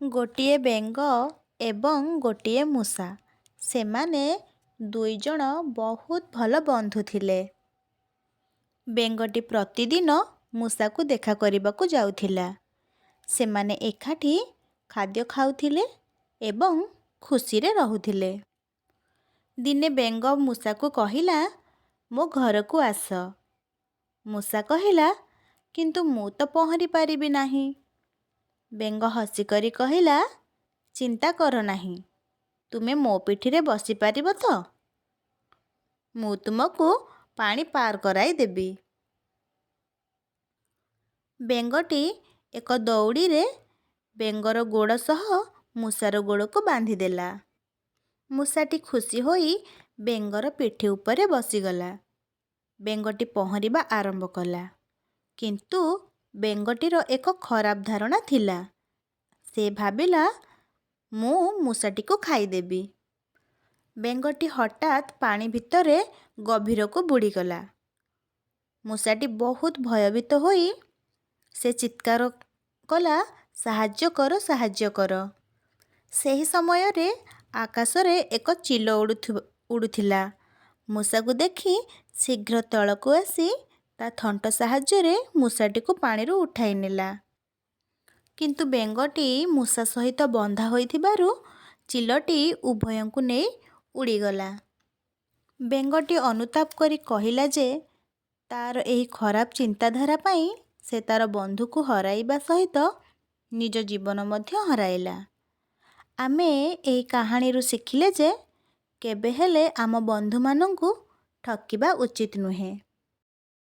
ଗୋଟିଏ ବେଙ୍ଗ ଏବଂ ଗୋଟିଏ ମୂଷା। ସେମାନେ ଦୁଇଜଣ ବହୁତ ଭଲ ବନ୍ଧୁ ଥିଲେ। ବେଙ୍ଗଟି ପ୍ରତିଦିନ ମୂଷାକୁ ଦେଖା କରିବାକୁ ଯାଉଥିଲା। ସେମାନେ ଏକାଠି ଖାଦ୍ୟ ଖାଉଥିଲେ ଏବଂ ଖୁସିରେ ରହୁଥିଲେ। ଦିନେ ବେଙ୍ଗ ମୂଷାକୁ କହିଲା, ମୋ ଘରକୁ ଆସ। ମୂଷା କହିଲା, କିନ୍ତୁ ମୁଁ ତ ପହଁରି ପାରିବି ନାହିଁ। ବେଙ୍ଗ ହସିକରି କହିଲା, ଚିନ୍ତା କର ନାହିଁ। ତୁମେ ମୋ ପିଠିରେ ବସିପାରିବ ତ? ମୁଁ ତୁମକୁ ପାଣି ପାର କରାଇଦେବି। ବେଙ୍ଗଟି ଏକ ଦଉଡ଼ିରେ ବେଙ୍ଗର ଗୋଡ଼ ସହ ମୂଷାର ଗୋଡ଼କୁ ବାନ୍ଧିଦେଲା। ମୂଷାଟି ଖୁସି ହୋଇ ବେଙ୍ଗର ପିଠି ଉପରେ ବସିଗଲା। ବେଙ୍ଗଟି ପହଁରିବା ଆରମ୍ଭ କଲା। କିନ୍ତୁ ବେଙ୍ଗଟିର ଏକ ଖରାପ ଧାରଣା ଥିଲା। ସେ ଭାବିଲା, ମୁଁ ମୂଷାଟିକୁ ଖାଇଦେବି। ବେଙ୍ଗଟି ହଠାତ୍ ପାଣି ଭିତରେ ଗଭୀରକୁ ବୁଡ଼ିଗଲା। ମୂଷାଟି ବହୁତ ଭୟଭୀତ ହୋଇ ସେ ଚିତ୍କାର କଲା, ସାହାଯ୍ୟ କର, ସାହାଯ୍ୟ କର। ସେହି ସମୟରେ ଆକାଶରେ ଏକ ଚିଲ ଉଡ଼ୁଥିଲା। ମୂଷାକୁ ଦେଖି ଶୀଘ୍ର ତଳକୁ ଆସି ତା ଥଣ୍ଟ ସାହାଯ୍ୟରେ ମୂଷାଟିକୁ ପାଣିରୁ ଉଠାଇ ନେଲା। କିନ୍ତୁ ବେଙ୍ଗଟି ମୂଷା ସହିତ ବନ୍ଧା ହୋଇଥିବାରୁ ଚିଲଟି ଉଭୟଙ୍କୁ ନେଇ ଉଡ଼ିଗଲା। ବେଙ୍ଗଟି ଅନୁତାପ କରି କହିଲା ଯେ ତାର ଏହି ଖରାପ ଚିନ୍ତାଧାରା ପାଇଁ ସେ ତାର ବନ୍ଧୁକୁ ହରାଇବା ସହିତ ନିଜ ଜୀବନ ମଧ୍ୟ ହରାଇଲା। ଆମେ ଏହି କାହାଣୀରୁ ଶିଖିଲେ ଯେ କେବେ ହେଲେ ଆମ ବନ୍ଧୁମାନଙ୍କୁ ଠକିବା ଉଚିତ ନୁହେଁ।